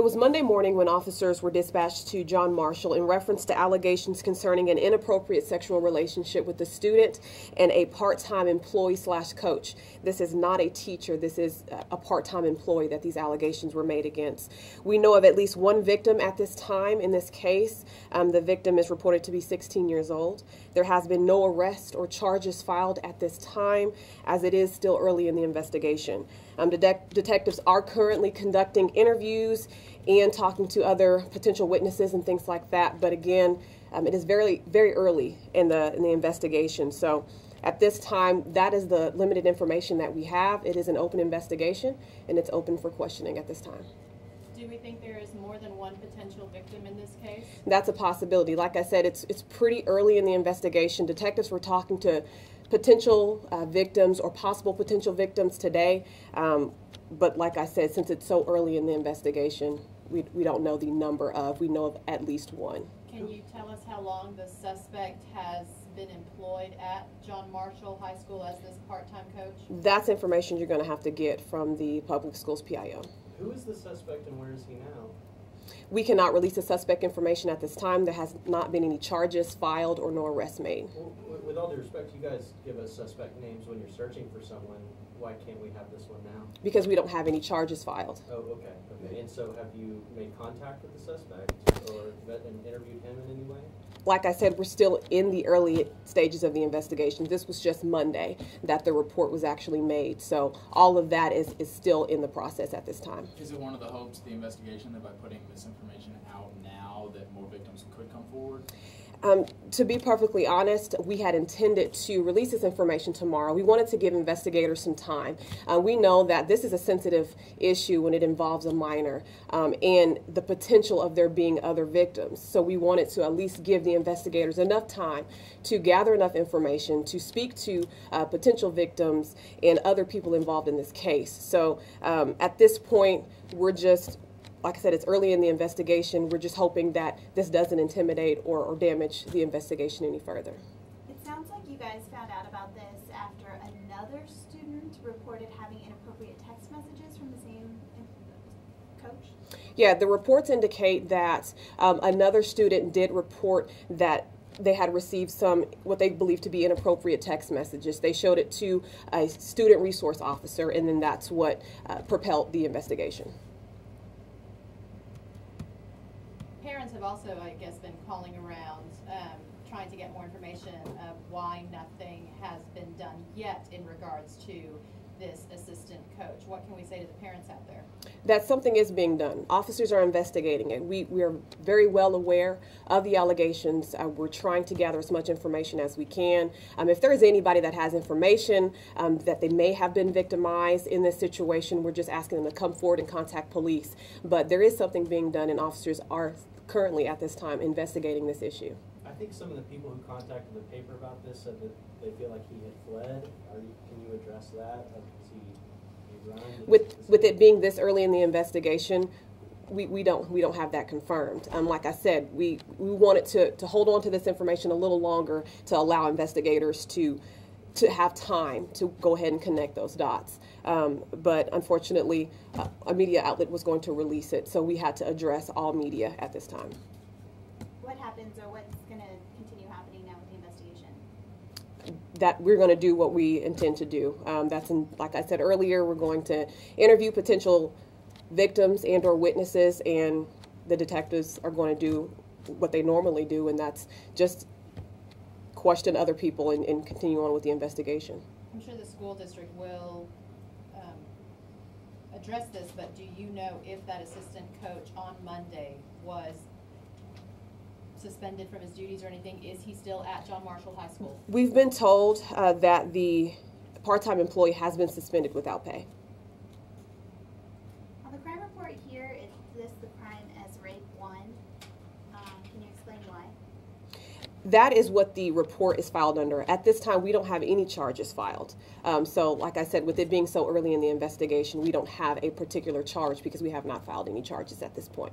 was Monday morning when officers were dispatched to John Marshall in reference to allegations concerning an inappropriate sexual relationship with a student and a part-time employee/coach. This is not a teacher. This is a part-time employee that these allegations were made against. We know of at least one victim at this time in this case. The victim is reported to be 16 years old. There has been no arrest or charges filed at this time, as it is still early in the investigation. Detectives are currently conducting interviews and talking to other potential witnesses and things like that. But again, it is very, very early in the investigation. So at this time, that is the limited information that we have. It is an open investigation, and it's open for questioning at this time. Do we think there is more than one potential victim in this case? That's a possibility. Like I said, it's pretty early in the investigation. Detectives were talking to potential victims or possible potential victims today. But like I said, since it's so early in the investigation, we don't know the number of. We know of at least one. Can you tell us how long the suspect has been employed at John Marshall High School as this part-time coach? That's information you're going to have to get from the public schools PIO. Who is the suspect and where is he now? We cannot release the suspect information at this time. There has not been any charges filed or no arrests made. Well, with all due respect, you guys give us suspect names when you're searching for someone. Why can't we have this one now? Because we don't have any charges filed. Oh, okay. And so have you made contact with the suspect or interviewed him in any way? Like I said, we're still in the early stages of the investigation. This was just Monday that the report was actually made. So all of that is still in the process at this time. Is it one of the hopes of the investigation that by putting this information out now that more victims could come forward? To be perfectly honest, we had intended to release this information tomorrow. We wanted to give investigators some time. We know that this is a sensitive issue when it involves a minor and the potential of there being other victims. So we wanted to at least give the investigators enough time to gather enough information to speak to potential victims and other people involved in this case. So at this point, we're just, like I said, it's early in the investigation. We're just hoping that this doesn't intimidate or damage the investigation any further. It sounds like you guys found out about this after another student reported having inappropriate text messages from the same coach? Yeah, the reports indicate that another student did report that they had received some what they believe to be inappropriate text messages. They showed it to a student resource officer, and then that's what propelled the investigation. Parents have also, I guess, been calling around trying to get more information of why nothing has been done yet in regards to this assistant coach. What can we say to the parents out there? That something is being done. Officers are investigating it. We are very well aware of the allegations. We're trying to gather as much information as we can. If there is anybody that has information that they may have been victimized in this situation, we're just asking them to come forward and contact police. But there is something being done, and officers are currently at this time investigating this issue. I think some of the people who contacted the paper about this said that they feel like he had fled. Can you address that? Has he run? With it being this early in the investigation, we don't have that confirmed. Like I said, we wanted to hold on to this information a little longer to allow investigators to have time to go ahead and connect those dots. But unfortunately, a media outlet was going to release it, so we had to address all media at this time. What happens or what's going to continue happening now with the investigation? That we're going to do what we intend to do. Like I said earlier, we're going to interview potential victims and or witnesses, and the detectives are going to do what they normally do, and that's just question other people and continue on with the investigation. I'm sure the school district will address this, but do you know if that assistant coach on Monday was suspended from his duties or anything? Is he still at John Marshall High School? We've been told that the part-time employee has been suspended without pay. On the crime report here, it lists the crime as rape 1. Can you explain why? That is what the report is filed under. At this time, we don't have any charges filed. So like I said, with it being so early in the investigation, we don't have a particular charge because we have not filed any charges at this point.